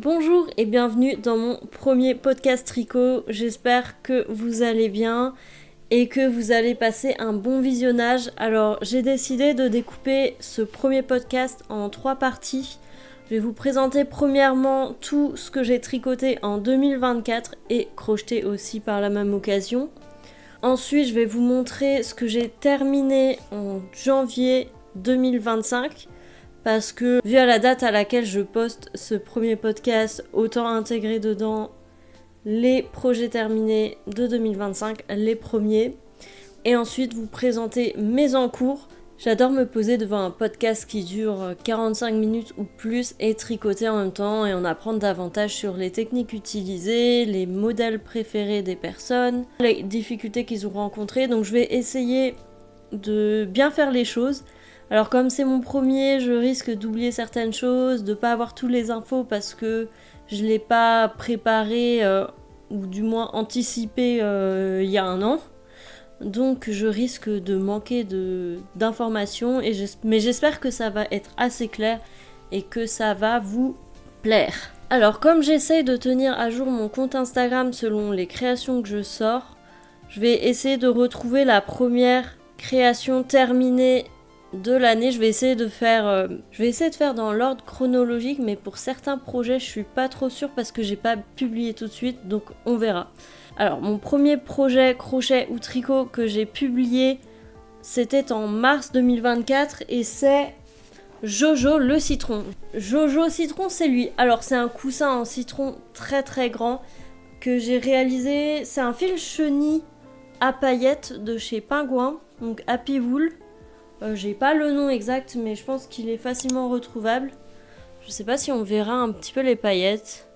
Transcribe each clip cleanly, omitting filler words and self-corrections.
Bonjour et bienvenue dans mon premier podcast tricot. J'espère que vous allez bien et que vous allez passer un bon visionnage. Alors j'ai décidé de découper ce premier podcast en 3 parties. Je vais vous présenter premièrement tout ce que j'ai tricoté en 2024 et crocheté aussi par la même occasion. Ensuite je vais vous montrer ce que j'ai terminé en janvier 2025. Parce que vu à la date à laquelle je poste ce premier podcast, autant intégrer dedans les projets terminés de 2025, les premiers. Et ensuite vous présenter mes en cours. J'adore me poser devant un podcast qui dure 45 minutes ou plus et tricoter en même temps et en apprendre davantage sur les techniques utilisées, les modèles préférés des personnes, les difficultés qu'ils ont rencontrées. Donc je vais essayer de bien faire les choses. Alors comme c'est mon premier, je risque d'oublier certaines choses, de pas avoir toutes les infos parce que je l'ai pas préparé ou du moins anticipé il y a un an. Donc je risque de manquer d'informations, mais j'espère que ça va être assez clair et que ça va vous plaire. Alors comme j'essaye de tenir à jour mon compte Instagram selon les créations que je sors, je vais essayer de retrouver la première création terminée de l'année. Je vais essayer de faire dans l'ordre chronologique, mais pour certains projets je suis pas trop sûre parce que j'ai pas publié tout de suite, donc on verra. Alors mon premier projet crochet ou tricot que j'ai publié, c'était en mars 2024 et c'est Jojo le citron. Jojo citron, c'est lui. Alors c'est un coussin en citron très très grand que j'ai réalisé. C'est un fil chenille à paillettes de chez Pingouin, donc Happy Wool. J'ai pas le nom exact, mais je pense qu'il est facilement retrouvable. Je sais pas si on verra un petit peu les paillettes.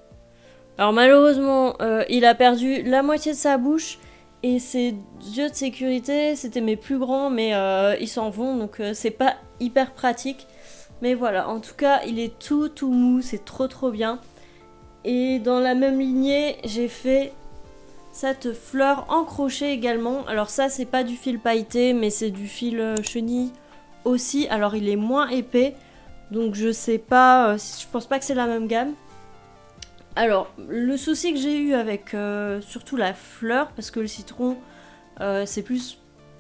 Alors malheureusement, il a perdu la moitié de sa bouche et ses yeux de sécurité, c'était mes plus grands, mais ils s'en vont, donc c'est pas hyper pratique. Mais voilà, en tout cas, il est tout mou, c'est trop bien. Et dans la même lignée, j'ai fait cette fleur en crochet également. Alors ça, c'est pas du fil pailleté, mais c'est du fil chenille aussi. Alors il est moins épais, donc je sais pas, je pense pas que c'est la même gamme. Alors le souci que j'ai eu avec surtout la fleur, parce que le citron c'est plus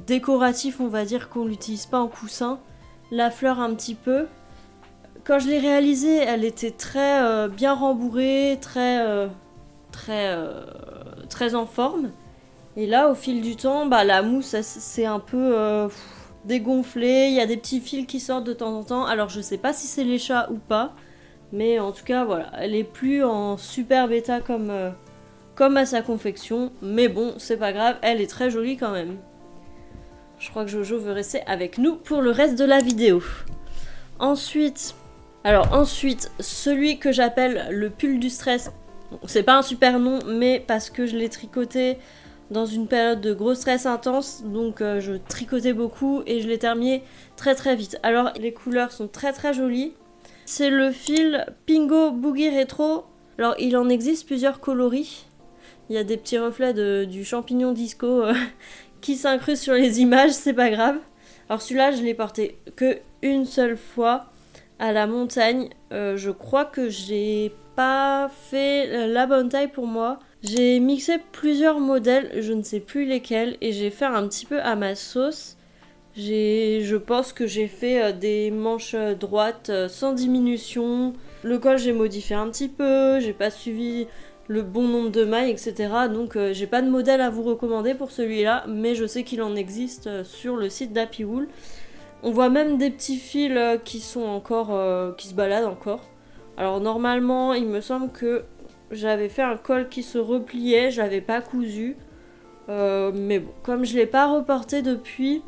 décoratif, on va dire, qu'on l'utilise pas en coussin. La fleur un petit peu. Quand je l'ai réalisée, elle était très bien rembourrée, très en forme. Et là, au fil du temps, la mousse, c'est un peu dégonflé. Il y a des petits fils qui sortent de temps en temps. Alors, je sais pas si c'est les chats ou pas. Mais en tout cas, voilà. Elle est plus en super bêta comme à sa confection. Mais bon, c'est pas grave. Elle est très jolie quand même. Je crois que Jojo veut rester avec nous pour le reste de la vidéo. Ensuite, celui que j'appelle le pull du stress. C'est pas un super nom, mais parce que je l'ai tricoté dans une période de gros stress intense, donc je tricotais beaucoup et je l'ai terminé très vite. Alors les couleurs sont très jolies. C'est le fil Pingo Boogie Retro. Alors il en existe plusieurs coloris. Il y a des petits reflets du champignon disco qui s'incrustent sur les images, c'est pas grave. Alors celui-là, je l'ai porté que une seule fois à la montagne. Je crois que j'ai pas fait la bonne taille pour moi. J'ai mixé plusieurs modèles, je ne sais plus lesquels, et j'ai fait un petit peu à ma sauce. Je pense que j'ai fait des manches droites sans diminution. Le col, j'ai modifié un petit peu, j'ai pas suivi le bon nombre de mailles, etc. Donc j'ai pas de modèle à vous recommander pour celui-là, mais je sais qu'il en existe sur le site d'Happy Wool. On voit même des petits fils qui sont encore, qui se baladent encore. Alors normalement, il me semble que j'avais fait un col qui se repliait, je l'avais pas cousu. Mais bon, comme je l'ai pas reporté depuis,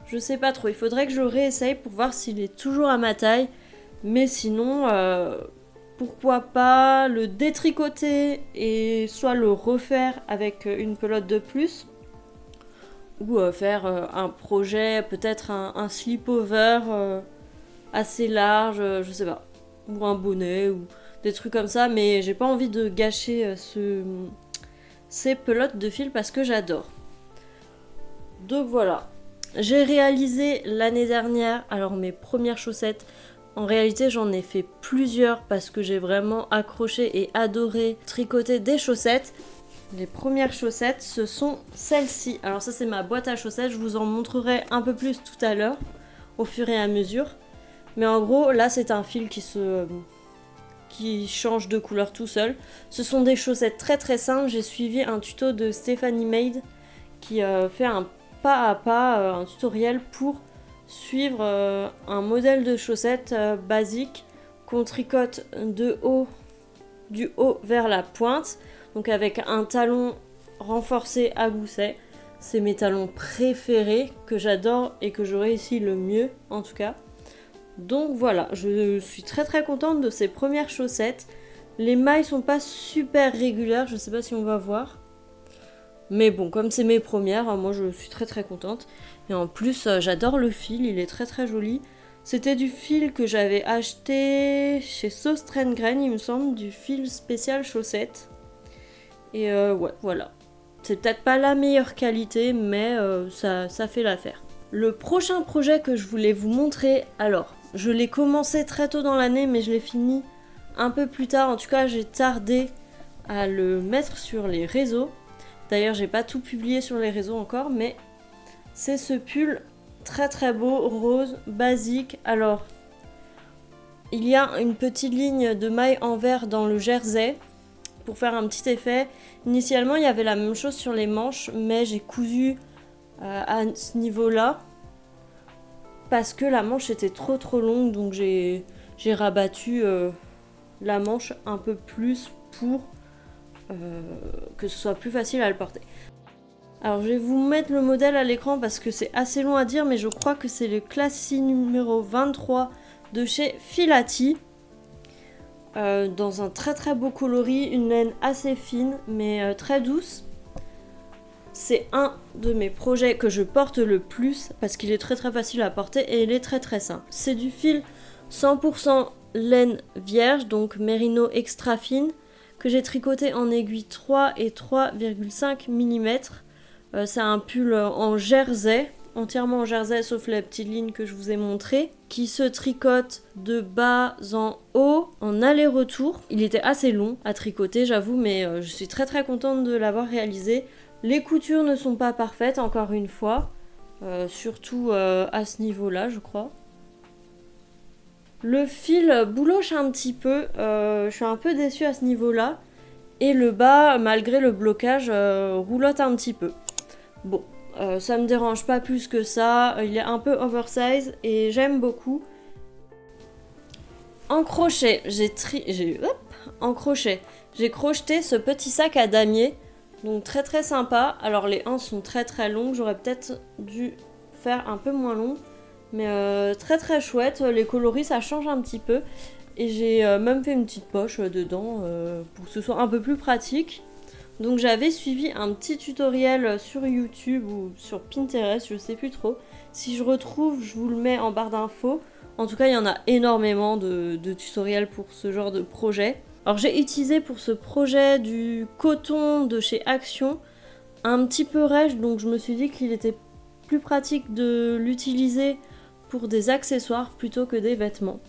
je sais pas trop. Il faudrait que je réessaye pour voir s'il est toujours à ma taille. Mais sinon, pourquoi pas le détricoter et soit le refaire avec une pelote de plus. Ou faire un projet, peut-être un slip-over assez large, je sais pas. Ou un bonnet, ou des trucs comme ça. Mais j'ai pas envie de gâcher ces pelotes de fil parce que j'adore. Donc voilà. J'ai réalisé l'année dernière, alors mes premières chaussettes En réalité, j'en ai fait plusieurs parce que j'ai vraiment accroché et adoré tricoter des chaussettes. Les premières chaussettes, ce sont celles-ci. Alors ça, c'est ma boîte à chaussettes. Je vous en montrerai un peu plus tout à l'heure, au fur et à mesure. Mais en gros, là, c'est un fil qui change de couleur tout seul. Ce sont des chaussettes très très simples. J'ai suivi un tuto de Stephanie Made qui fait un pas à pas, un tutoriel pour suivre un modèle de chaussettes basique qu'on tricote du haut vers la pointe, donc avec un talon renforcé à gousset. C'est mes talons préférés que j'adore et que je réussis le mieux en tout cas. Donc voilà, je suis très très contente de ces premières chaussettes. Les mailles sont pas super régulières, je sais pas si on va voir. Mais bon, comme c'est mes premières, moi je suis très très contente. Et en plus, j'adore le fil, il est très très joli. C'était du fil que j'avais acheté chez Sauce Grain, il me semble, du fil spécial chaussettes. Et ouais, voilà. C'est peut-être pas la meilleure qualité, mais ça fait l'affaire. Le prochain projet que je voulais vous montrer, alors, je l'ai commencé très tôt dans l'année, mais je l'ai fini un peu plus tard. En tout cas, j'ai tardé à le mettre sur les réseaux. D'ailleurs, j'ai pas tout publié sur les réseaux encore, mais c'est ce pull très très beau, rose, basique. Alors, il y a une petite ligne de maille en vert dans le jersey pour faire un petit effet. Initialement, il y avait la même chose sur les manches, mais j'ai cousu à ce niveau-là parce que la manche était trop longue, donc j'ai rabattu la manche un peu plus pour que ce soit plus facile à le porter. Alors je vais vous mettre le modèle à l'écran parce que c'est assez long à dire, mais je crois que c'est le Classy numéro 23 de chez Filati. Dans un très très beau coloris, une laine assez fine mais très douce. C'est un de mes projets que je porte le plus parce qu'il est très très facile à porter et il est très très simple. C'est du fil 100% laine vierge, donc mérino extra fine, que j'ai tricoté en aiguille 3 et 3,5 mm. C'est un pull en jersey, entièrement en jersey sauf la petite ligne que je vous ai montrée, qui se tricote de bas en haut en aller-retour. Il était assez long à tricoter, j'avoue, mais je suis très très contente de l'avoir réalisé. Les coutures ne sont pas parfaites, encore une fois, surtout à ce niveau-là, je crois. Le fil bouloche un petit peu, je suis un peu déçue à ce niveau-là. Et le bas, malgré le blocage, roulotte un petit peu. Bon, ça me dérange pas plus que ça, il est un peu oversize et j'aime beaucoup. En crochet, j'ai crocheté ce petit sac à damier, donc très très sympa. Alors les anses sont très très longues, j'aurais peut-être dû faire un peu moins long, mais très très chouette. Les coloris ça change un petit peu et j'ai même fait une petite poche dedans pour que ce soit un peu plus pratique. Donc j'avais suivi un petit tutoriel sur YouTube ou sur Pinterest, je sais plus trop. Si je retrouve, je vous le mets en barre d'infos. En tout cas, il y en a énormément de tutoriels pour ce genre de projet. Alors j'ai utilisé pour ce projet du coton de chez Action, un petit peu rêche, donc je me suis dit qu'il était plus pratique de l'utiliser pour des accessoires plutôt que des vêtements.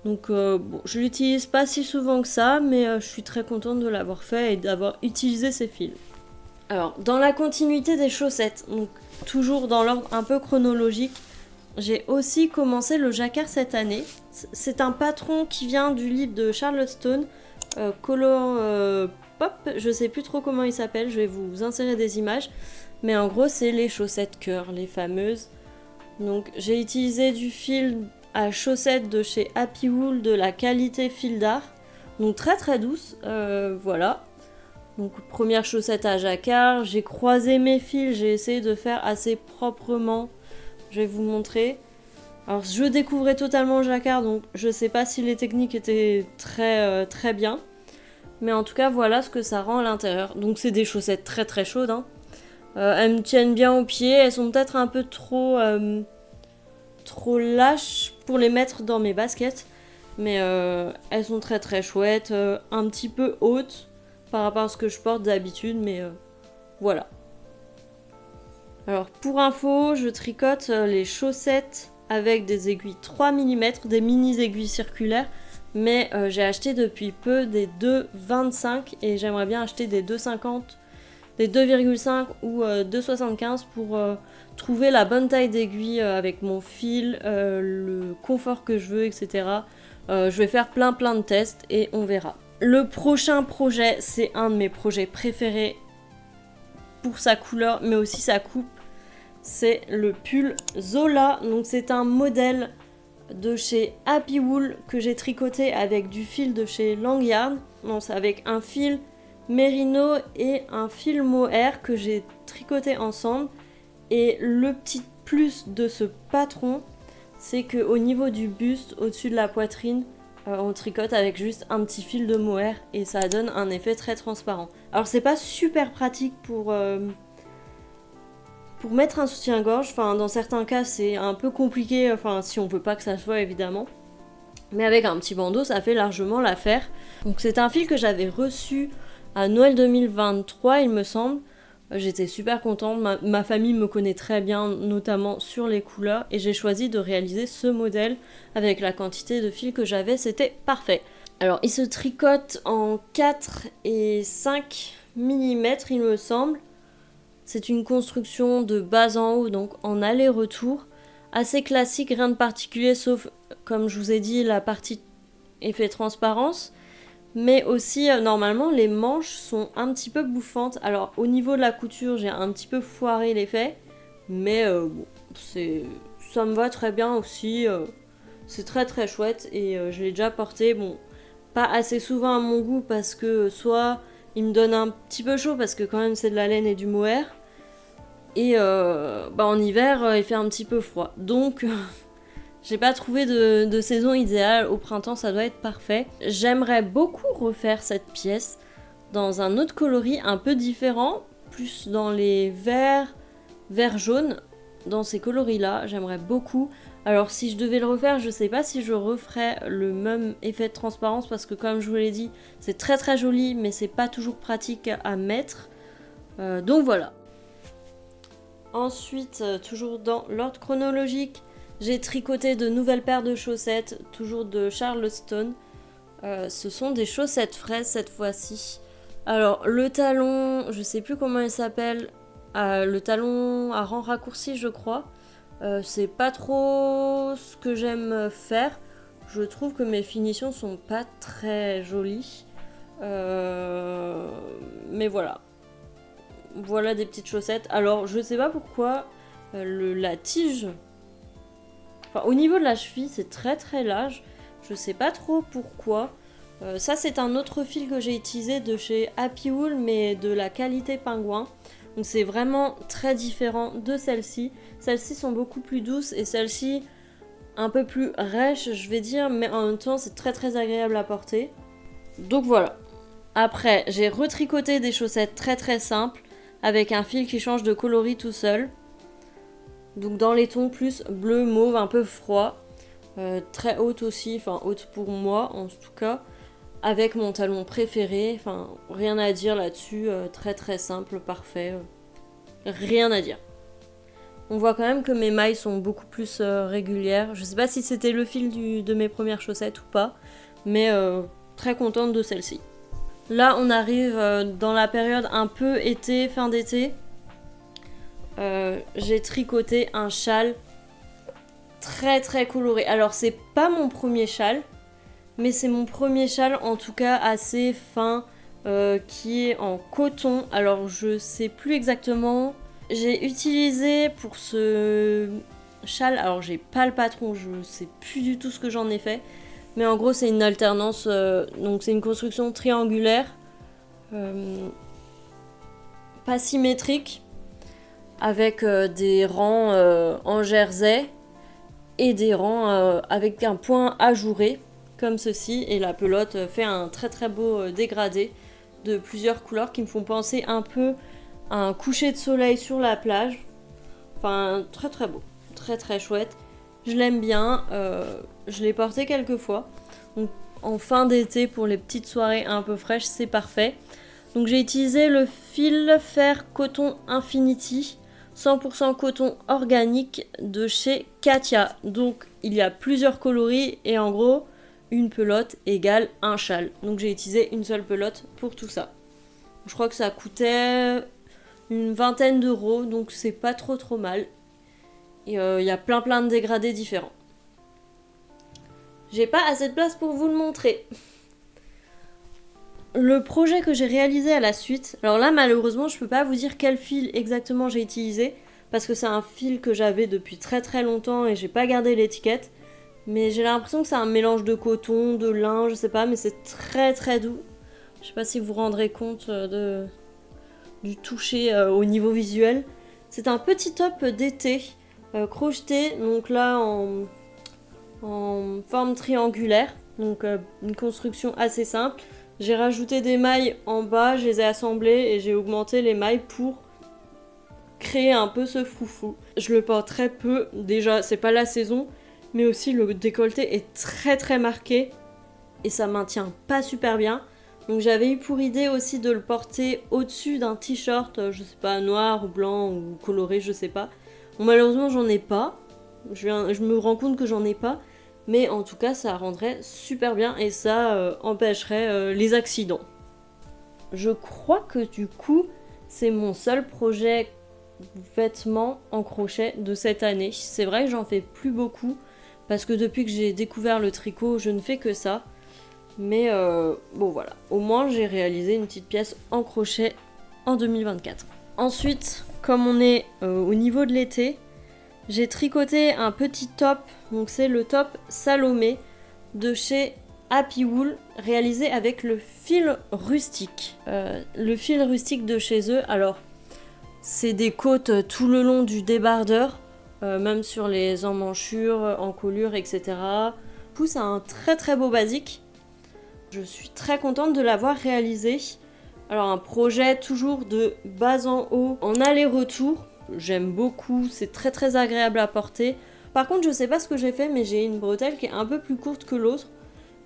Donc bon, je l'utilise pas si souvent que ça, mais je suis très contente de l'avoir fait et d'avoir utilisé ces fils. Alors, dans la continuité des chaussettes, donc toujours dans l'ordre un peu chronologique, j'ai aussi commencé le jacquard cette année. C'est un patron qui vient du livre de Charlotte Stone, Color Pop, je sais plus trop comment il s'appelle, je vais vous insérer des images. Mais en gros, c'est les chaussettes cœur, les fameuses. Donc j'ai utilisé du fil à chaussettes de chez Happy Wool de la qualité fil d'art, donc très très douce, voilà. Donc première chaussette à jacquard, j'ai croisé mes fils, j'ai essayé de faire assez proprement, je vais vous montrer. Alors je découvrais totalement le jacquard, donc je sais pas si les techniques étaient très bien, mais en tout cas voilà ce que ça rend à l'intérieur. Donc c'est des chaussettes très très chaudes, hein. Elles me tiennent bien aux pieds, elles sont peut-être un peu trop lâches pour les mettre dans mes baskets, mais elles sont très très chouettes, un petit peu hautes par rapport à ce que je porte d'habitude, mais voilà. Alors pour info, je tricote les chaussettes avec des aiguilles 3 mm, des mini aiguilles circulaires, mais j'ai acheté depuis peu des 2,25 et j'aimerais bien acheter des 2,50, des 2,5 ou 2,75 pour trouver la bonne taille d'aiguille avec mon fil, le confort que je veux, etc. Je vais faire plein de tests et on verra. Le prochain projet, c'est un de mes projets préférés pour sa couleur, mais aussi sa coupe. C'est le pull Zola. Donc c'est un modèle de chez Happy Wool que j'ai tricoté avec du fil de chez Langyard. Non, c'est avec un fil Merino et un fil mohair que j'ai tricoté ensemble. Et le petit plus de ce patron, c'est qu'au niveau du buste, au-dessus de la poitrine, on tricote avec juste un petit fil de mohair et ça donne un effet très transparent. Alors c'est pas super pratique pour mettre un soutien-gorge, enfin dans certains cas c'est un peu compliqué, enfin si on veut pas que ça se voit évidemment. Mais avec un petit bandeau ça fait largement l'affaire. Donc c'est un fil que j'avais reçu à Noël 2023 il me semble. J'étais super contente, ma famille me connaît très bien, notamment sur les couleurs, et j'ai choisi de réaliser ce modèle avec la quantité de fil que j'avais, c'était parfait. Alors il se tricote en 4 et 5 mm il me semble. C'est une construction de bas en haut, donc en aller-retour, assez classique, rien de particulier, sauf, comme je vous ai dit, la partie effet transparence. Mais aussi, normalement, les manches sont un petit peu bouffantes. Alors, au niveau de la couture, j'ai un petit peu foiré l'effet. Mais bon, ça me va très bien aussi. C'est très chouette et je l'ai déjà porté. Bon, pas assez souvent à mon goût parce que soit il me donne un petit peu chaud parce que quand même c'est de la laine et du mohair. Et en hiver, il fait un petit peu froid. Donc... J'ai pas trouvé de saison idéale, au printemps ça doit être parfait. J'aimerais beaucoup refaire cette pièce dans un autre coloris un peu différent, plus dans les verts jaunes, dans ces coloris là, j'aimerais beaucoup. Alors si je devais le refaire, je sais pas si je referais le même effet de transparence parce que comme je vous l'ai dit, c'est très joli mais c'est pas toujours pratique à mettre. Donc voilà. Ensuite, toujours dans l'ordre chronologique, j'ai tricoté de nouvelles paires de chaussettes, toujours de Charleston. Ce sont des chaussettes fraises cette fois-ci. Alors le talon, je sais plus comment il s'appelle, le talon à rang raccourci je crois. C'est pas trop ce que j'aime faire. Je trouve que mes finitions sont pas très jolies. Mais voilà. Voilà des petites chaussettes. Alors je sais pas pourquoi la tige... Enfin, au niveau de la cheville, c'est très large. Je sais pas trop pourquoi. Ça, c'est un autre fil que j'ai utilisé de chez Happy Wool, mais de la qualité pingouin. Donc, c'est vraiment très différent de celle-ci. Celles-ci sont beaucoup plus douces et celle-ci un peu plus rêche, je vais dire. Mais en même temps, c'est très agréable à porter. Donc, voilà. Après, j'ai retricoté des chaussettes très simples avec un fil qui change de coloris tout seul. Donc dans les tons plus bleu, mauve, un peu froid. Très haute aussi, enfin haute pour moi en tout cas. Avec mon talon préféré, enfin rien à dire là-dessus. Très simple, parfait. Rien à dire. On voit quand même que mes mailles sont beaucoup plus régulières. Je sais pas si c'était le fil de mes premières chaussettes ou pas. Mais très contente de celle-ci. Là on arrive dans la période un peu été, fin d'été. J'ai tricoté un châle très coloré. Alors c'est pas mon premier châle, mais c'est mon premier châle en tout cas assez fin, qui est en coton. Alors je sais plus exactement. J'ai utilisé pour ce châle, alors j'ai pas le patron, je sais plus du tout ce que j'en ai fait, mais en gros c'est une alternance, donc c'est une construction triangulaire, pas symétrique, avec des rangs en jersey et des rangs avec un point ajouré comme ceci, et la pelote fait un très beau dégradé de plusieurs couleurs qui me font penser un peu à un coucher de soleil sur la plage. Enfin très beau, très chouette, je l'aime bien. Je l'ai porté quelques fois, donc en fin d'été pour les petites soirées un peu fraîches c'est parfait. Donc j'ai utilisé le fil fer coton Infinity 100% coton organique de chez Katia. Donc il y a plusieurs coloris et en gros une pelote égale un châle. Donc j'ai utilisé une seule pelote pour tout ça. Je crois que ça coûtait une 20aine d'euros, donc c'est pas trop mal. Et il y a plein de dégradés différents. J'ai pas assez de place pour vous le montrer. Le projet que j'ai réalisé à la suite, alors là malheureusement je peux pas vous dire quel fil exactement j'ai utilisé parce que c'est un fil que j'avais depuis très longtemps et j'ai pas gardé l'étiquette, mais j'ai l'impression que c'est un mélange de coton, de lin, je sais pas, mais c'est très doux. Je sais pas si vous vous rendrez compte du toucher au niveau visuel. C'est un petit top d'été crocheté, donc là en forme triangulaire, donc une construction assez simple. J'ai rajouté des mailles en bas, je les ai assemblées et j'ai augmenté les mailles pour créer un peu ce froufrou. Je le porte très peu, déjà c'est pas la saison, mais aussi le décolleté est très marqué et ça maintient pas super bien. Donc j'avais eu pour idée aussi de le porter au-dessus d'un t-shirt, je sais pas, noir ou blanc ou coloré, je sais pas. Bon, malheureusement j'en ai pas, je me rends compte que j'en ai pas. Mais en tout cas, ça rendrait super bien et ça empêcherait les accidents. Je crois que du coup, c'est mon seul projet vêtements en crochet de cette année. C'est vrai que j'en fais plus beaucoup parce que depuis que j'ai découvert le tricot, je ne fais que ça. Mais bon voilà, au moins j'ai réalisé une petite pièce en crochet en 2024. Ensuite, comme on est au niveau de l'été, j'ai tricoté un petit top, donc c'est le top Salomé de chez Happy Wool, réalisé avec le fil rustique. Le fil rustique de chez eux, alors c'est des côtes tout le long du débardeur, même sur les emmanchures, encolures, etc. Du coup, c'est un très beau basique. Je suis très contente de l'avoir réalisé. Alors un projet toujours de bas en haut, en aller-retour. J'aime beaucoup, c'est très agréable à porter. Par contre, je sais pas ce que j'ai fait, mais j'ai une bretelle qui est un peu plus courte que l'autre.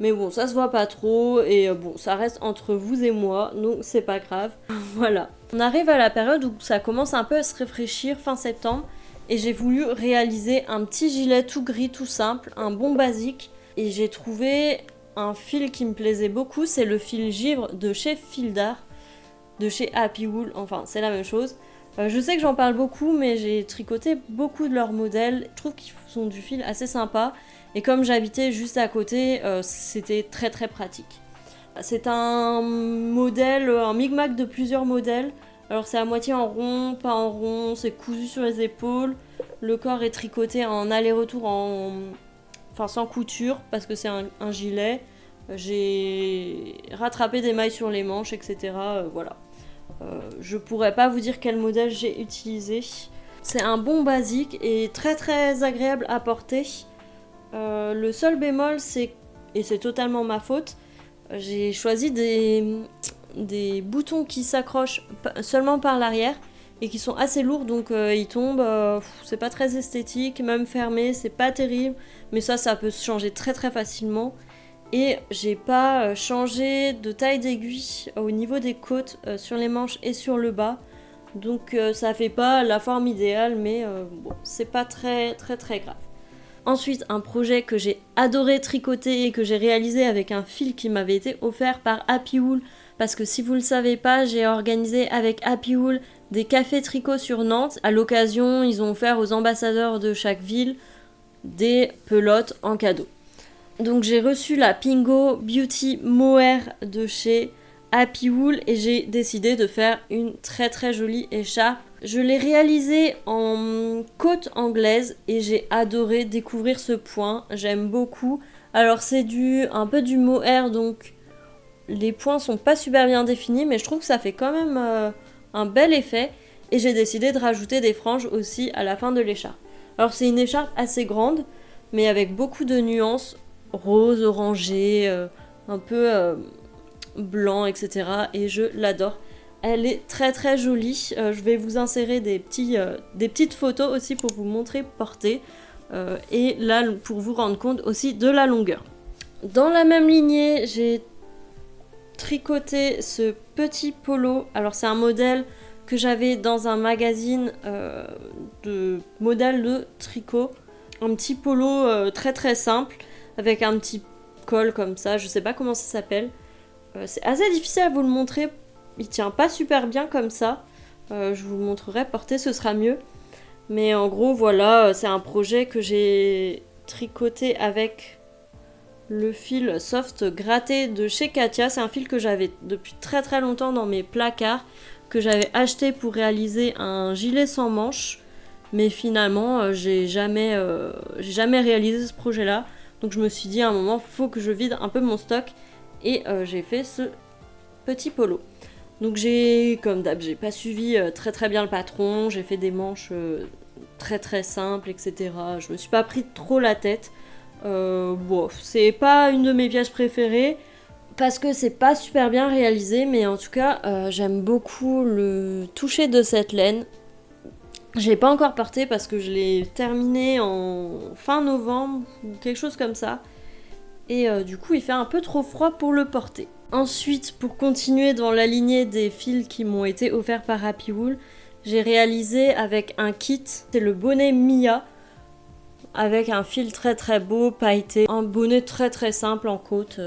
Mais bon, ça se voit pas trop, et bon, ça reste entre vous et moi, donc c'est pas grave. Voilà. On arrive à la période où ça commence un peu à se réfléchir, fin septembre, et j'ai voulu réaliser un petit gilet tout gris, tout simple, un bon basique, et j'ai trouvé un fil qui me plaisait beaucoup, c'est le fil givre de chez Fil d'Art, de chez Happy Wool, enfin c'est la même chose. Je sais que j'en parle beaucoup, mais j'ai tricoté beaucoup de leurs modèles. Je trouve qu'ils sont du fil assez sympa. Et comme j'habitais juste à côté, c'était très pratique. C'est un modèle, un micmac de plusieurs modèles. Alors c'est à moitié en rond, pas en rond, c'est cousu sur les épaules. Le corps est tricoté en aller-retour, enfin sans couture, parce que c'est un gilet. J'ai rattrapé des mailles sur les manches, etc. Voilà. Je pourrais pas vous dire quel modèle j'ai utilisé. C'est un bon basique et très agréable à porter. Le seul bémol, et c'est totalement ma faute, j'ai choisi des boutons qui s'accrochent seulement par l'arrière et qui sont assez lourds, donc ils tombent. C'est pas très esthétique, même fermé, c'est pas terrible, mais ça peut se changer très facilement. Et j'ai pas changé de taille d'aiguille au niveau des côtes, sur les manches et sur le bas. Donc ça fait pas la forme idéale, mais bon, c'est pas très grave. Ensuite, un projet que j'ai adoré tricoter et que j'ai réalisé avec un fil qui m'avait été offert par Happy Wool. Parce que si vous le savez pas, j'ai organisé avec Happy Wool des cafés tricot sur Nantes. À l'occasion, ils ont offert aux ambassadeurs de chaque ville des pelotes en cadeau. Donc j'ai reçu la Pingo Beauty Mohair de chez Happy Wool et j'ai décidé de faire une très jolie écharpe. Je l'ai réalisée en côte anglaise et j'ai adoré découvrir ce point, j'aime beaucoup. Alors c'est un peu du mohair, donc les points sont pas super bien définis, mais je trouve que ça fait quand même un bel effet. Et j'ai décidé de rajouter des franges aussi à la fin de l'écharpe. Alors c'est une écharpe assez grande, mais avec beaucoup de nuances, rose, orangé, un peu blanc, etc. Et je l'adore. Elle est très jolie. Je vais vous insérer des petites photos aussi pour vous montrer portée. Et là, pour vous rendre compte aussi de la longueur. Dans la même lignée, j'ai tricoté ce petit polo. Alors c'est un modèle que j'avais dans un magazine de modèles de tricot. Un petit polo très très simple avec un petit col comme ça, je sais pas comment ça s'appelle. C'est assez difficile à vous le montrer, il tient pas super bien comme ça. Je vous le montrerai, porter ce sera mieux. Mais en gros voilà, c'est un projet que j'ai tricoté avec le fil soft gratté de chez Katia. C'est un fil que j'avais depuis très très longtemps dans mes placards, que j'avais acheté pour réaliser un gilet sans manches. Mais finalement, j'ai jamais réalisé ce projet-là. Donc je me suis dit à un moment, faut que je vide un peu mon stock. Et j'ai fait ce petit polo. Donc comme d'hab, j'ai pas suivi très très bien le patron. J'ai fait des manches très très simples, etc. Je me suis pas pris trop la tête. Bon, c'est pas une de mes pièces préférées. Parce que c'est pas super bien réalisé. Mais en tout cas, j'aime beaucoup le toucher de cette laine. Je l'ai pas encore porté parce que je l'ai terminé en fin novembre ou quelque chose comme ça. Et du coup, il fait un peu trop froid pour le porter. Ensuite, pour continuer dans la lignée des fils qui m'ont été offerts par Happy Wool, j'ai réalisé avec un kit, c'est le bonnet Mia, avec un fil très très beau, pailleté, un bonnet très très simple en côte,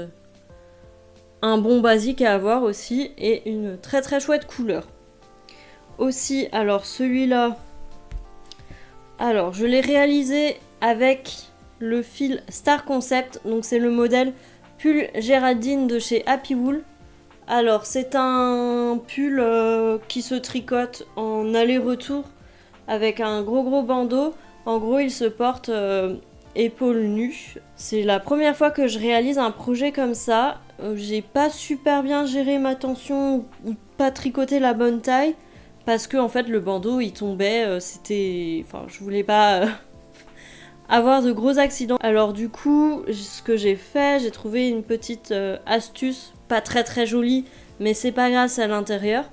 un bon basique à avoir aussi, et une très très chouette couleur. Aussi, alors celui-là, alors je l'ai réalisé avec le fil Star Concept, donc c'est le modèle pull Géraldine de chez Happy Wool. Alors c'est un pull qui se tricote en aller-retour avec un gros bandeau. En gros il se porte épaules nues. C'est la première fois que je réalise un projet comme ça. J'ai pas super bien géré ma tension ou pas tricoté la bonne taille parce que en fait le bandeau il tombait, enfin je voulais pas avoir de gros accidents. Alors du coup, ce que j'ai fait, j'ai trouvé une petite astuce, pas très très jolie, mais c'est pas grave, c'est à l'intérieur.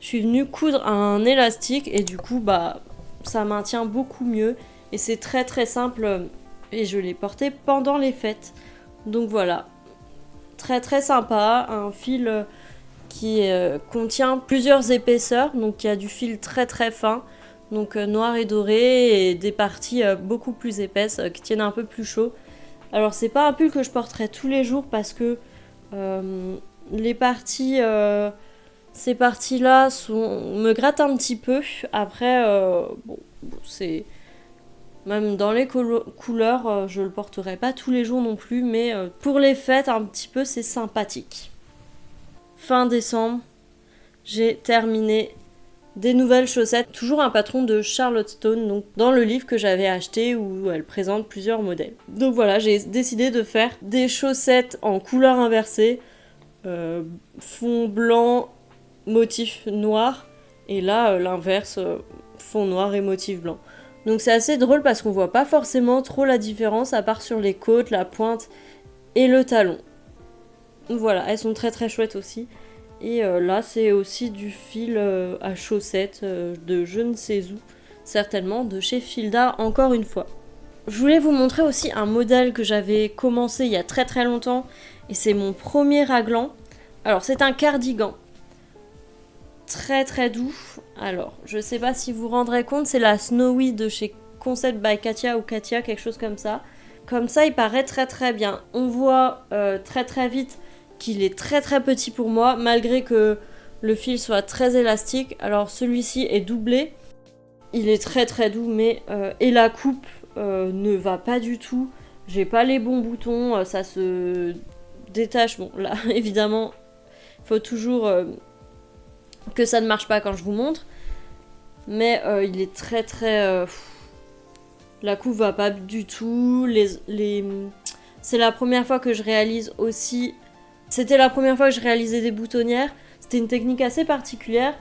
Je suis venue coudre un élastique et du coup, bah, ça maintient beaucoup mieux. Et c'est très très simple et je l'ai porté pendant les fêtes. Donc voilà, très très sympa, un fil qui contient plusieurs épaisseurs, donc il y a du fil très très fin. Donc noir et doré et des parties beaucoup plus épaisses qui tiennent un peu plus chaud. Alors c'est pas un pull que je porterai tous les jours parce que les parties, ces parties-là me grattent un petit peu. Après, bon, c'est même dans les couleurs, je le porterai pas tous les jours non plus, mais pour les fêtes un petit peu c'est sympathique. Fin décembre, j'ai terminé des nouvelles chaussettes, toujours un patron de Charlotte Stone, donc dans le livre que j'avais acheté où elle présente plusieurs modèles. Donc voilà, j'ai décidé de faire des chaussettes en couleur inversée, fond blanc, motif noir, et là l'inverse, fond noir et motif blanc. Donc c'est assez drôle parce qu'on voit pas forcément trop la différence à part sur les côtes, la pointe et le talon. Voilà, elles sont très très chouettes aussi. Et là, c'est aussi du fil à chaussettes de je ne sais où, certainement de chez Filda, encore une fois. Je voulais vous montrer aussi un modèle que j'avais commencé il y a très très longtemps, et c'est mon premier raglan. Alors, c'est un cardigan, très très doux. Alors, je sais pas si vous vous rendrez compte, c'est la Snowy de chez Concept by Katia ou Katia, quelque chose comme ça. Comme ça, il paraît très très bien. On voit très très vite qu'il est très très petit pour moi, malgré que le fil soit très élastique. Alors celui-ci est doublé, il est très très doux, mais et la coupe ne va pas du tout. J'ai pas les bons boutons, ça se détache. Bon là évidemment, il faut toujours que ça ne marche pas quand je vous montre, mais il est très très... la coupe va pas du tout. C'est la première fois que je réalise aussi... C'était la première fois que je réalisais des boutonnières. C'était une technique assez particulière.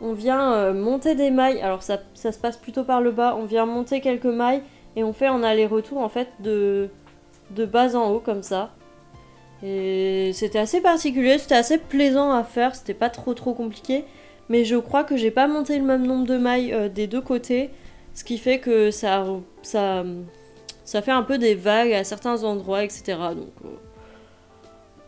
On vient monter des mailles. Alors ça se passe plutôt par le bas. On vient monter quelques mailles et on fait en aller-retour en fait de bas en haut comme ça. Et c'était assez particulier, c'était assez plaisant à faire. C'était pas trop compliqué. Mais je crois que j'ai pas monté le même nombre de mailles des deux côtés. Ce qui fait que ça fait un peu des vagues à certains endroits, etc. Donc...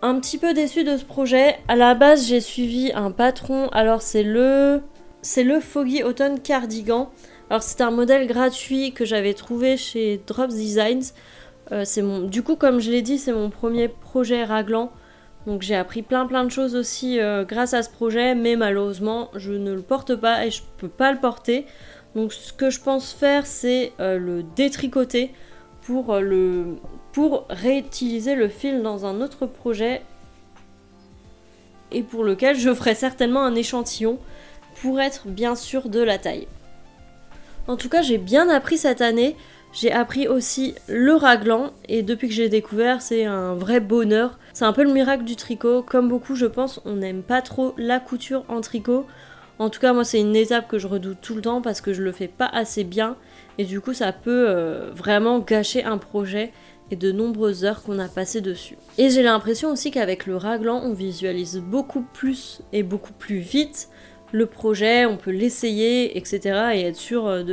un petit peu déçue de ce projet. À la base, j'ai suivi un patron. Alors, c'est le c'est le Foggy Autumn Cardigan. Alors c'est un modèle gratuit que j'avais trouvé chez Drops Designs. Du coup, comme je l'ai dit, c'est mon premier projet raglan. Donc j'ai appris plein de choses aussi grâce à ce projet, mais malheureusement je ne le porte pas et je peux pas le porter. Donc ce que je pense faire, c'est le détricoter pour réutiliser le fil dans un autre projet et pour lequel je ferai certainement un échantillon pour être bien sûr de la taille. En tout cas, j'ai bien appris cette année. J'ai appris aussi le raglan et depuis que j'ai découvert, c'est un vrai bonheur. C'est un peu le miracle du tricot. Comme beaucoup, je pense, on n'aime pas trop la couture en tricot. En tout cas, moi, c'est une étape que je redoute tout le temps parce que je le fais pas assez bien. Et du coup, ça peut vraiment gâcher un projet et de nombreuses heures qu'on a passées dessus. Et j'ai l'impression aussi qu'avec le raglan, on visualise beaucoup plus et beaucoup plus vite le projet, on peut l'essayer, etc. et être sûr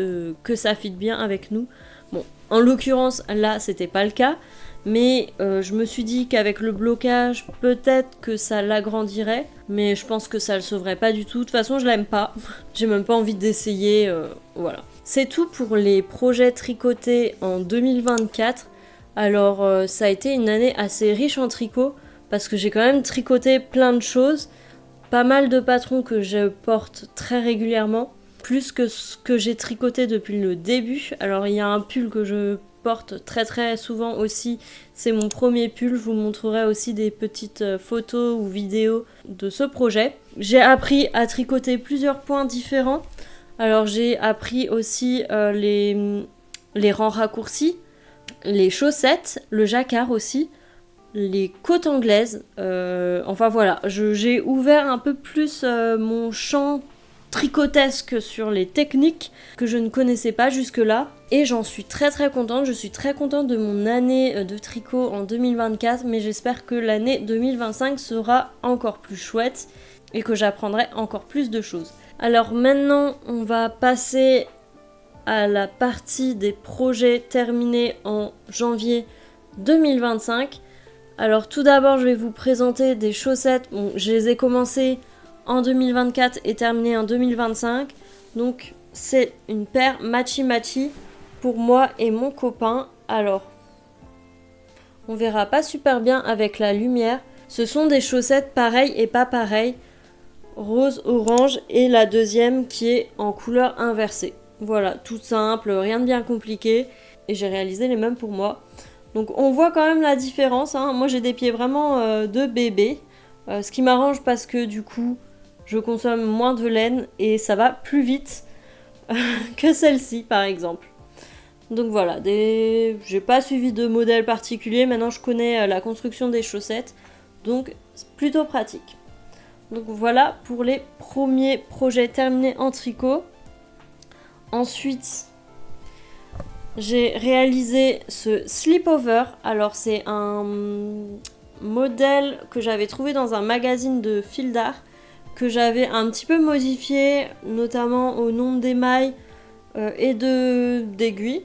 que ça fit bien avec nous. Bon, en l'occurrence, là, c'était pas le cas, mais je me suis dit qu'avec le blocage, peut-être que ça l'agrandirait, mais je pense que ça le sauverait pas du tout. De toute façon, je l'aime pas. J'ai même pas envie d'essayer, voilà. C'est tout pour les projets tricotés en 2024. Alors, ça a été une année assez riche en tricot, parce que j'ai quand même tricoté plein de choses, pas mal de patrons que je porte très régulièrement, plus que ce que j'ai tricoté depuis le début. Alors il y a un pull que je porte très souvent aussi, c'est mon premier pull, je vous montrerai aussi des petites photos ou vidéos de ce projet. J'ai appris à tricoter plusieurs points différents, alors j'ai appris aussi les rangs raccourcis, les chaussettes, le jacquard aussi, les côtes anglaises, enfin voilà, j'ai ouvert un peu plus mon champ tricotesque sur les techniques que je ne connaissais pas jusque-là et j'en suis très contente. Je suis très contente de mon année de tricot en 2024, mais j'espère que l'année 2025 sera encore plus chouette et que j'apprendrai encore plus de choses. Alors maintenant, on va passer à la partie des projets terminés en janvier 2025. Alors tout d'abord, je vais vous présenter des chaussettes. Bon, je les ai commencées en 2024 et terminées en 2025. Donc c'est une paire matchy pour moi et mon copain. Alors, on verra pas super bien avec la lumière. Ce sont des chaussettes pareilles et pas pareilles. Rose, orange et la deuxième qui est en couleur inversée. Voilà, tout simple, rien de bien compliqué. Et j'ai réalisé les mêmes pour moi. Donc on voit quand même la différence, hein. Moi j'ai des pieds vraiment de bébé, ce qui m'arrange parce que du coup je consomme moins de laine et ça va plus vite que celle-ci par exemple. Donc voilà, j'ai pas suivi de modèle particulier, maintenant je connais la construction des chaussettes, donc c'est plutôt pratique. Donc voilà pour les premiers projets terminés en tricot. Ensuite, j'ai réalisé ce slip-over. Alors c'est un modèle que j'avais trouvé dans un magazine de fil d'art, que j'avais un petit peu modifié, notamment au nombre d'émails et d'aiguilles.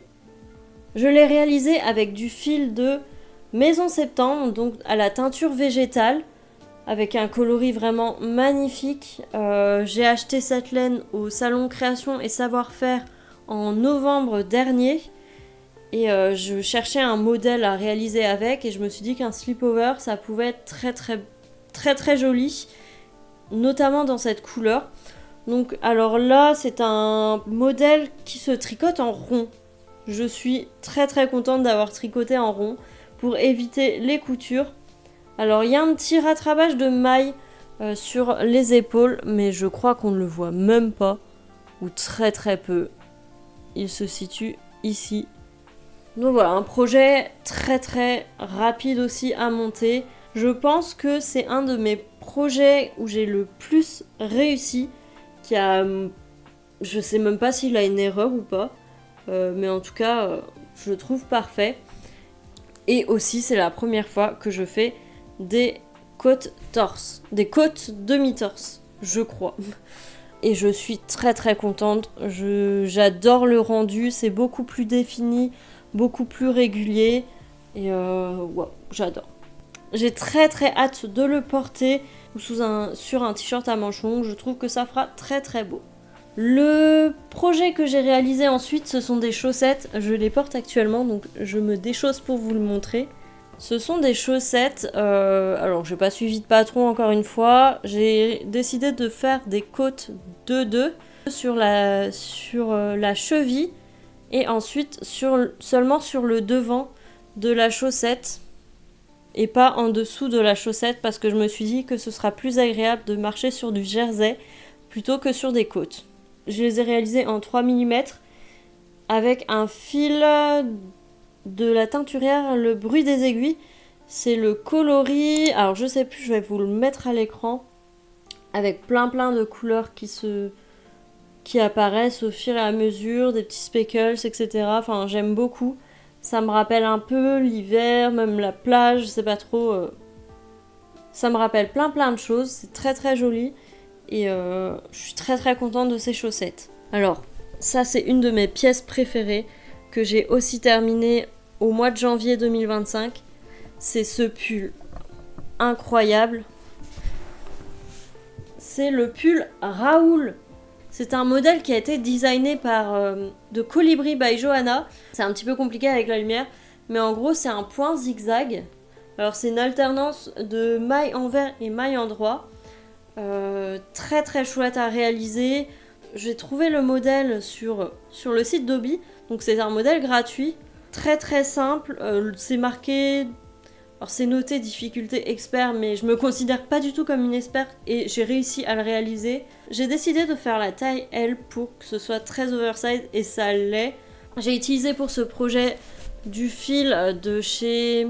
Je l'ai réalisé avec du fil de Maison Septembre, donc à la teinture végétale, avec un coloris vraiment magnifique. J'ai acheté cette laine au salon Création et Savoir-faire en novembre dernier. Et je cherchais un modèle à réaliser avec et je me suis dit qu'un slip-over ça pouvait être très joli, notamment dans cette couleur. Donc alors là c'est un modèle qui se tricote en rond. Je suis très contente d'avoir tricoté en rond pour éviter les coutures. Alors il y a un petit rattrapage de mailles sur les épaules, mais je crois qu'on ne le voit même pas, ou très peu. Il se situe ici. Donc voilà, un projet très rapide aussi à monter. Je pense que c'est un de mes projets où j'ai le plus réussi, je sais même pas s'il a une erreur ou pas, mais en tout cas, je le trouve parfait. Et aussi, c'est la première fois que je fais des côtes torse, des côtes demi-torse, je crois. Et je suis très contente, j'adore le rendu, c'est beaucoup plus défini, beaucoup plus régulier, et wow, j'adore. J'ai très hâte de le porter sur un t-shirt à manches longues, je trouve que ça fera très beau. Le projet que j'ai réalisé ensuite, ce sont des chaussettes. Je les porte actuellement, donc je me déchausse pour vous le montrer. Ce sont des chaussettes, alors j'ai pas suivi de patron encore une fois. J'ai décidé de faire des côtes 2-2 sur la cheville et ensuite seulement sur le devant de la chaussette et pas en dessous de la chaussette parce que je me suis dit que ce sera plus agréable de marcher sur du jersey plutôt que sur des côtes. Je les ai réalisées en 3 mm avec un fil de la teinturière, le bruit des aiguilles. C'est le coloris, alors je sais plus, je vais vous le mettre à l'écran avec plein de couleurs qui apparaissent au fur et à mesure, des petits speckles, etc. Enfin, j'aime beaucoup. Ça me rappelle un peu l'hiver, même la plage, je sais pas trop. Ça me rappelle plein de choses, c'est très joli. Et je suis très contente de ces chaussettes. Alors, ça c'est une de mes pièces préférées que j'ai aussi terminée au mois de janvier 2025. C'est ce pull incroyable. C'est le pull Raoul. C'est un modèle qui a été designé par de Colibri by Johanna. C'est un petit peu compliqué avec la lumière, mais en gros c'est un point zigzag. Alors c'est une alternance de mailles envers et mailles endroit. Très chouette à réaliser. J'ai trouvé le modèle sur le site d'Obi, donc c'est un modèle gratuit, très simple. C'est marqué, alors c'est noté difficulté expert, mais je me considère pas du tout comme une experte et j'ai réussi à le réaliser. J'ai décidé de faire la taille L pour que ce soit très oversize et ça l'est. J'ai utilisé pour ce projet du fil de chez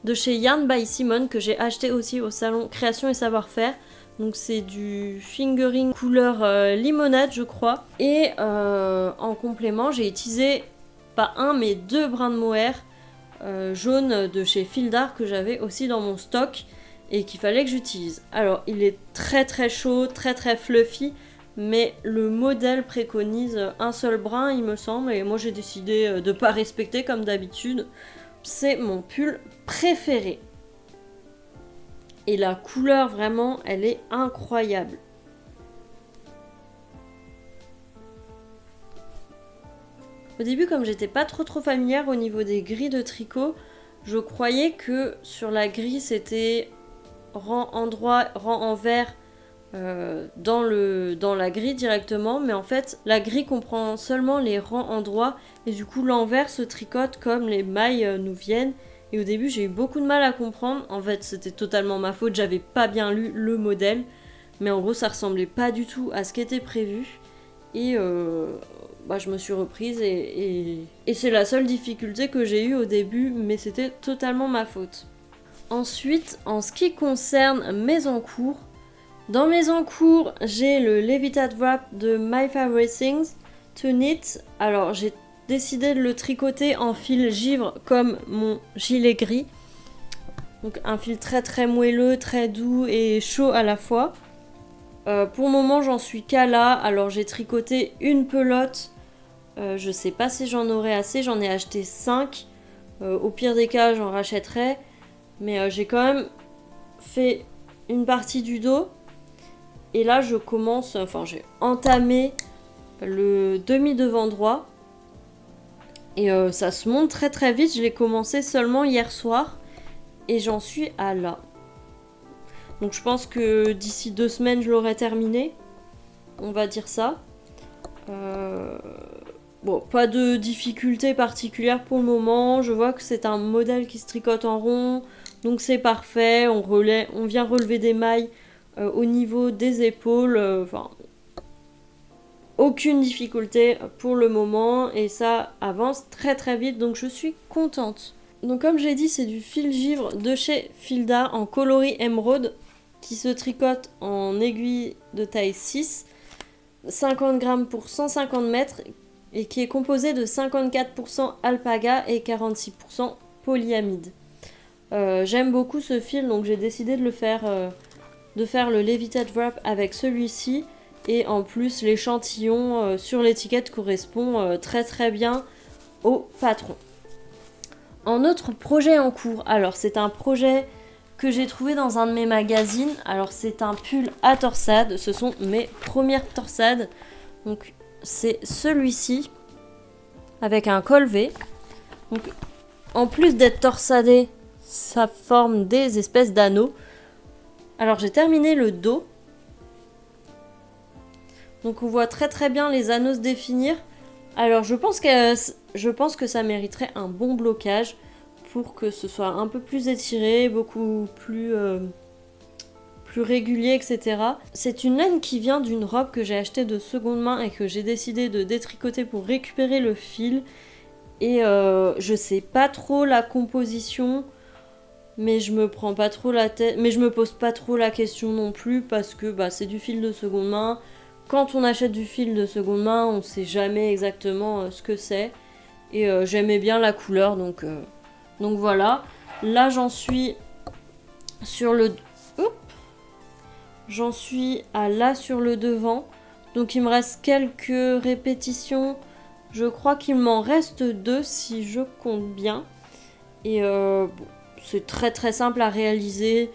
Yarn by Simone que j'ai acheté aussi au salon Création et Savoir-Faire. Donc c'est du fingering couleur limonade je crois. Et en complément j'ai utilisé pas un mais 2 brins de mohair jaune de chez Fil d'Art que j'avais aussi dans mon stock et qu'il fallait que j'utilise. Alors il est très chaud, très fluffy, mais le modèle préconise un seul brin il me semble et moi j'ai décidé de pas respecter comme d'habitude. C'est mon pull préféré. Et la couleur, vraiment, elle est incroyable. Au début, comme j'étais pas trop familière au niveau des grilles de tricot, je croyais que sur la grille, c'était rang endroit, rang envers dans la grille directement. Mais en fait, la grille comprend seulement les rangs endroits. Et du coup, l'envers se tricote comme les mailles nous viennent. Et au début, j'ai eu beaucoup de mal à comprendre. En fait, c'était totalement ma faute, j'avais pas bien lu le modèle. Mais en gros, ça ressemblait pas du tout à ce qui était prévu. Et je me suis reprise et c'est la seule difficulté que j'ai eue au début, mais c'était totalement ma faute. Ensuite, en ce qui concerne mes encours, dans mes encours, j'ai le Levitate Wrap de My Favorite Things to Knit. Alors, j'ai décidé de le tricoter en fil givre comme mon gilet gris. Donc un fil très moelleux, très doux et chaud à la fois. Pour le moment j'en suis qu'à là. Alors j'ai tricoté une pelote. Je sais pas si j'en aurai assez. J'en ai acheté 5. Au pire des cas j'en rachèterai. Mais j'ai quand même fait une partie du dos. Et là j'ai entamé le demi-devant droit. Et ça se monte très vite, je l'ai commencé seulement hier soir et j'en suis à là. Donc je pense que d'ici 2 semaines je l'aurai terminé, on va dire ça. Pas de difficulté particulière pour le moment, je vois que c'est un modèle qui se tricote en rond, donc c'est parfait, on vient relever des mailles au niveau des épaules, aucune difficulté pour le moment et ça avance très vite donc je suis contente. Donc comme j'ai dit c'est du fil givre de chez Fil d'Art en coloris émeraude qui se tricote en aiguille de taille 6, 50 grammes pour 150 mètres et qui est composé de 54% alpaga et 46% polyamide. J'aime beaucoup ce fil donc j'ai décidé de faire le Levitate Wrap avec celui-ci. Et en plus, l'échantillon sur l'étiquette correspond très bien au patron. En autre projet en cours, alors c'est un projet que j'ai trouvé dans un de mes magazines. Alors c'est un pull à torsade, ce sont mes premières torsades. Donc c'est celui-ci avec un col V. Donc en plus d'être torsadé, ça forme des espèces d'anneaux. Alors j'ai terminé le dos. Donc on voit très bien les anneaux se définir. Alors je pense que ça mériterait un bon blocage pour que ce soit un peu plus étiré, beaucoup plus régulier, etc. C'est une laine qui vient d'une robe que j'ai achetée de seconde main et que j'ai décidé de détricoter pour récupérer le fil. Et je sais pas trop la composition, mais je me prends pas trop la tête, mais je me pose pas trop la question non plus parce que c'est du fil de seconde main. Quand on achète du fil de seconde main, on sait jamais exactement ce que c'est. Et j'aimais bien la couleur, donc voilà. Là j'en suis sur le... J'en suis à là sur le devant. Donc il me reste quelques répétitions. Je crois qu'il m'en reste 2 si je compte bien. Et c'est très simple à réaliser.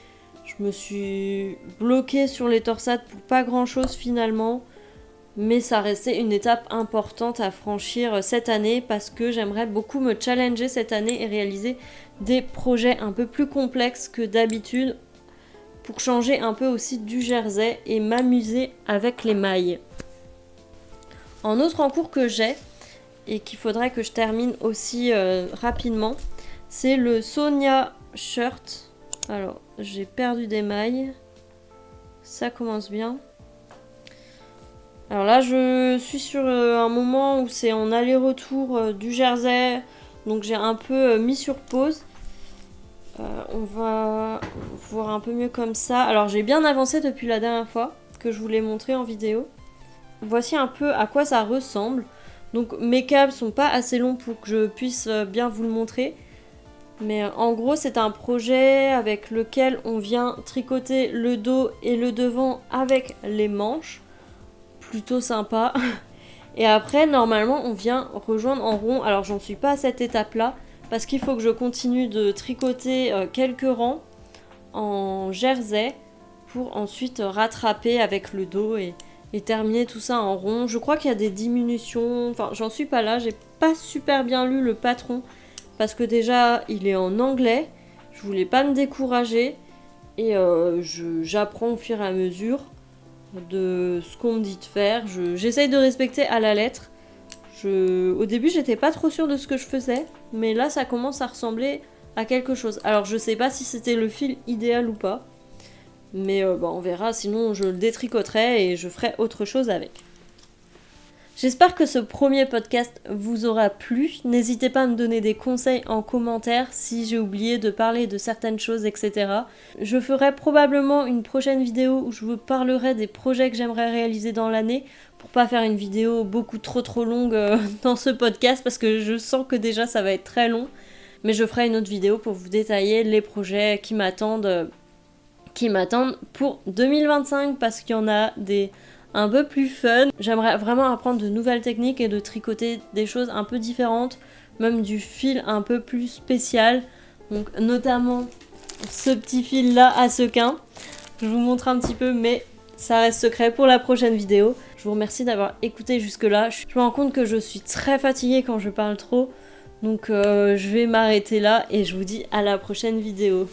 Je me suis bloquée sur les torsades pour pas grand chose finalement. Mais ça restait une étape importante à franchir cette année parce que j'aimerais beaucoup me challenger cette année et réaliser des projets un peu plus complexes que d'habitude pour changer un peu aussi du jersey et m'amuser avec les mailles. En autre en cours que j'ai et qu'il faudrait que je termine aussi rapidement, c'est le Sonia Shirt. Alors, j'ai perdu des mailles. Ça commence bien. Alors là, je suis sur un moment où c'est en aller-retour du jersey. Donc j'ai un peu mis sur pause. On va voir un peu mieux comme ça. Alors j'ai bien avancé depuis la dernière fois que je vous l'ai montré en vidéo. Voici un peu à quoi ça ressemble. Donc mes câbles sont pas assez longs pour que je puisse bien vous le montrer. Mais en gros c'est un projet avec lequel on vient tricoter le dos et le devant avec les manches. Plutôt sympa. Et après normalement on vient rejoindre en rond. Alors j'en suis pas à cette étape là. Parce qu'il faut que je continue de tricoter quelques rangs en jersey pour ensuite rattraper avec le dos et terminer tout ça en rond. Je crois qu'il y a des diminutions, enfin j'en suis pas là, j'ai pas super bien lu le patron parce que déjà il est en anglais, je voulais pas me décourager et j'apprends au fur et à mesure de ce qu'on me dit de faire. J'essaye de respecter à la lettre. Au début, j'étais pas trop sûre de ce que je faisais, mais là, ça commence à ressembler à quelque chose. Alors, je sais pas si c'était le fil idéal ou pas, mais on verra, sinon je le détricoterai et je ferai autre chose avec. J'espère que ce premier podcast vous aura plu. N'hésitez pas à me donner des conseils en commentaire si j'ai oublié de parler de certaines choses, etc. Je ferai probablement une prochaine vidéo où je vous parlerai des projets que j'aimerais réaliser dans l'année pour pas faire une vidéo beaucoup trop longue dans ce podcast parce que je sens que déjà ça va être très long. Mais je ferai une autre vidéo pour vous détailler les projets qui m'attendent pour 2025 parce qu'il y en a des un peu plus fun. J'aimerais vraiment apprendre de nouvelles techniques et de tricoter des choses un peu différentes, même du fil un peu plus spécial. Donc notamment ce petit fil là à sequin. Je vous montre un petit peu mais ça reste secret pour la prochaine vidéo. Je vous remercie d'avoir écouté jusque là. Je me rends compte que je suis très fatiguée quand je parle trop. Donc je vais m'arrêter là et je vous dis à la prochaine vidéo.